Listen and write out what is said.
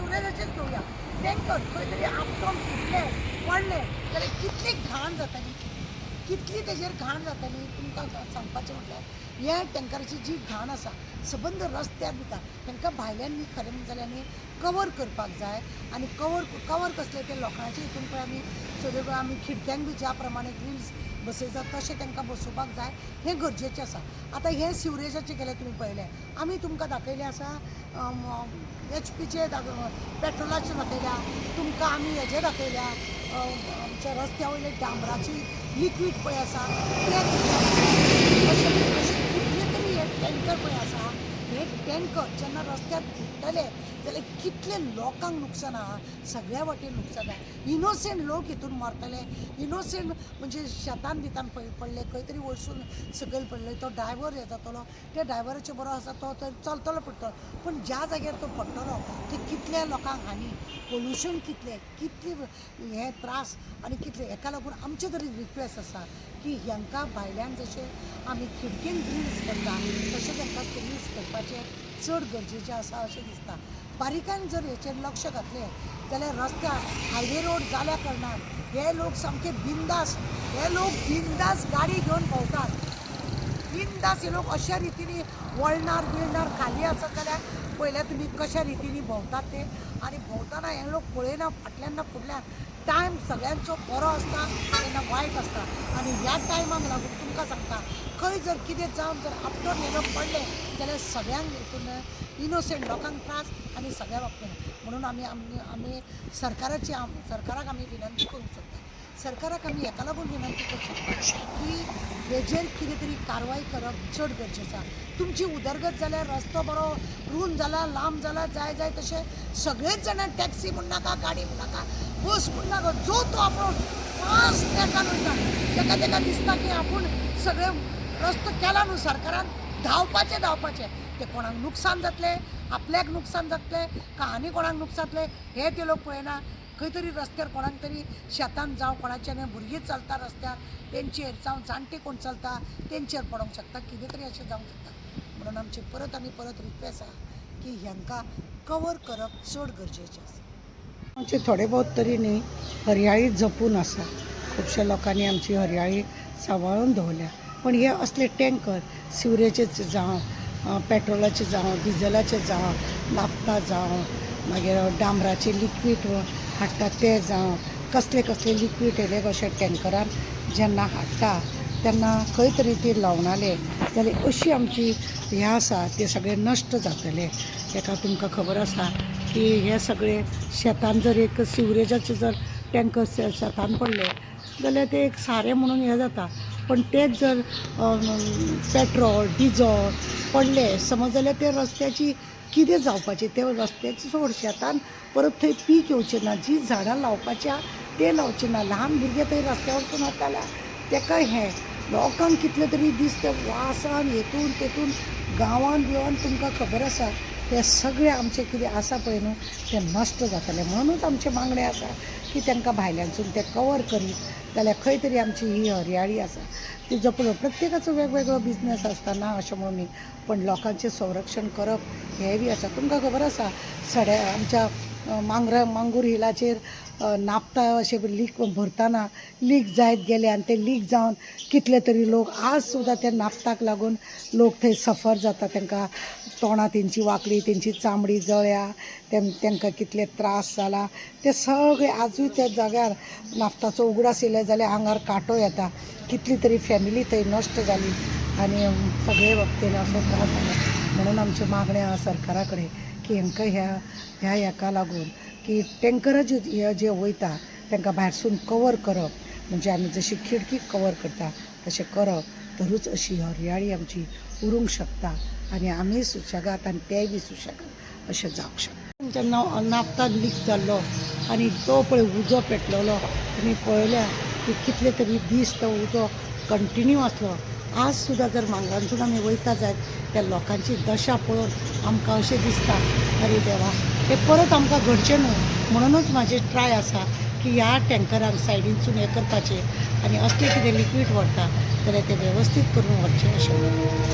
शिवराजाचेच घेवया. टँकर खंय तरी आपटोन फुटले पडले जाल्यार कितली घाण जाताली, कितली तेजेर घाण जाताली तुमकां सांगपाचें म्हटल्यार ह्या टँकराची जी घाण आसा सबंद रस्त्यार दिता तांकां भायल्यांनी खरें म्हणलें जाल्यार न्ही कवर करपाक जाय. आनी कवर कसले ते लोकांचे हितून पळय आमी सगळे पळय आमी खिडक्यांक बी ज्या प्रमाणे ग्रिल्स बसयतात तशें तांकां बसोवपाक जाय, हें गरजेचें आसा. आतां हें सिवरेजाचें केलें तुमी पळयलें, आमी तुमकां दाखयलें आसा HP पेट्रोलाचें दाखयल्या, तुमकां आमी हेजें दाखयल्या आमच्या रस्त्या वयले डांबराची लिक्वीड पळय आसा अशें कितले तरी हे टँकर पळय आसा. हे टँकर जेन्ना रस्त्यार फुट्टले जाल्यार कितले लोकांक नुकसान आहा, सगळ्या वाटेन नुकसान आहा. इनोसेंट लोक हितून मरतले, इनोसेंट म्हणजे शेतान बितान पडले खंय तरी वयरसून सकयल पडले, तो ड्रायव्हर हे जातलो, त्या ड्रायव्हराचें बरो आसा तो चलतलो पडटलो, पण ज्या जाग्यार तो पडटलो ते कितल्या लोकांक हानी, पोल्युशन कितले हे त्रास आनी कितले. हेका लागून आमचे तरी रिक्वेस्ट आसा की हांकां भायल्यान जशें आमी खिडकीन ग्रिल्स करता तशें तांकां ग्रिल्स करपाचें चड गरजेचें आसा अशें दिसता. बारीकायन जर हेचेर लक्ष घातलें जाल्यार रस्त्यार हायवे रोड जाल्या कारणान हे लोक सामके बिंदास, हे लोक बिंदास गाडी घेवन भोंवतात, बिंदास हे लोक अशा रितीनी वळणार खाली आसत जाल्यार पळयल्यार तुमी कशा रितीनी भोंवतात ते. आनी भोंवताना हे लोक पळयना फाटल्यान ना फुडल्यान. टायम सगळ्यांचो बरो आसता तेन्ना वायट आसता, आनी ह्या टायमाक लागून तुमकां सांगता खंय जर कितें जावन जर आपटोन हे लोक पडले जाल्यार सगळ्यांक हितून इनोसेंट लोकांक त्रास आनी सगळ्या बाबतीन. म्हणून आमी सरकाराक आमी विनंती करूंक सोदता, सरकाराक आमी हेका लागून विनंती करूंक सोदता की हेजेर कितें तरी कारवाय करप चड गरजेचें आसा. तुमची उदरगत जाल्यार रस्तो बरो रूंद जाला, लांब जाला, जाय तशें सगळेच जाणां टॅक्सी म्हूण नाका, गाडी म्हूण नाका, बस म्हूण नाका, जो तो आपूण फास्ट ट्रॅकान वयता, ताका दिसता की आपूण सगळे रस्तो केला न्हू सरकारान, धांवपाचें ते कोणाक नुकसान जातलें, आपल्याक नुकसान जातलें का आनी कोणाक नुकसान जातलें हें ते लोक पळयना. खंय तरी रस्त्यार कोणाक तरी शेतान जावं कोणाचे भुरगीं चलता रस्त्यार तेंचेर जावं जाणटे कोण चलता तेंचेर पडोंक शकता, कितें तरी अशें जावंक शकता. म्हणून आमची परत रिक्वेस्ट आसा की हांकां कवर करप चड गरजेचें आसा. आमचे थोडे बहुत तरी न्ही हरयाळी जपून आसा, खुबश्या लोकांनी आमची हरयाळी सांबाळून दवरल्या, पण हे असले टँकर सिवरेजेचे जावं पेट्रोलाचे जावं डिझेलाचे जावं नाफ्ता जावं मागीर डांबराचे लिक्वीड हाडटात ते जावं कसले लिक्वीड येयले अशे टँकरान जेन्ना हाडटा तेन्ना खंय तरी ते लावनाले जाल्यार अशी आमची हें आसा ते सगळे नश्ट जातले. हेका तुमकां खबर आसा की हे सगळे शेतान जर एक सिवरेजाचे जर टँकर शेतान पडले जाल्यार ते एक सारें म्हणून हें जाता, पण तेच जर पेट्रोल डिझल पडले समज जाल्यार ते रस्त्याची कितें जावपाचें, ते रस्त्याचे सोड शेतान परत थंय पीक येवचें ना, जी झाडां लावपाच्या ते लावचें ना, ल्हान भुरगे थंय रस्त्यावर वचून वताल्या तेका हें लोकांक कितले तरी दीस ते वासान हेतून तेतून गांवान बिवान तुमकां खबर आसा ते सगळे आमचे कितें आसा पळय न्हू ते नश्ट जातले. म्हणूनच आमचे मागणें आसा की तांकां भायल्यानसून ते कवर करीत जाल्यार खंय तरी आमची ही हरयाळी आसा ती जपलो. प्रत्येकाचो वेगवेगळो बिझनस आसता ना अशें म्हणून न्ही, पण लोकांचें संरक्षण करप हें बी आसा. तुमकां खबर आसा आमच्या मांगूर हिलाचेर नाफ्ता अशें लीक भरतना लीक जायत गेले आनी ते लीक जावन कितले तरी लोक आज सुद्दां त्या नाफ्ताक लागून लोक थंय सफर जाता, तांकां तोंडां तेंची वांकडी, तेंची चामडी जळ्या, तांकां कितले त्रास जाला ते सगळे आजूय त्या जाग्यार नाफ्ताचो उगडास येयले जाल्यार आंगार कांटो येता. कितली तरी फॅमिली थंय नश्ट जाली आनी सगळे बाबतीन असो त्रास जाला. म्हणून आमचें मागणें आसा सरकारा कडेन की हांकां ह्या हेका लागून की टँकरां जे वयता तांकां भायरसून कवर करप, म्हणजे आमी जशी खिडकीक कवर करता तशें करप, तरूच अशी हरयाळी आमची उरूंक शकता आनी आमी सुशेगाद आनी तेय बी सुशेगाद अशें जावंक शकता. जेन्ना नाफ्ता लीक जाल्लो आनी तो पळय उजो पेटलेलो तुमी पळयल्या की कितले तरी दीस तो उजो कंटिन्यू आसलो. आज सुद्दां जर मांगरांसून आमी वयता जायत त्या लोकांची दशा पळोवन आमकां अशें दिसता अरे देवा हे परत आमकां घडचें न्हू. म्हणूनच म्हाजें ट्राय आसा की ह्या टँकरांक सायडीनसून हें करपाचें आनी असलें कितें लिक्वीड व्हरता जाल्यार तें वेवस्थीत करून व्हरचें अशें.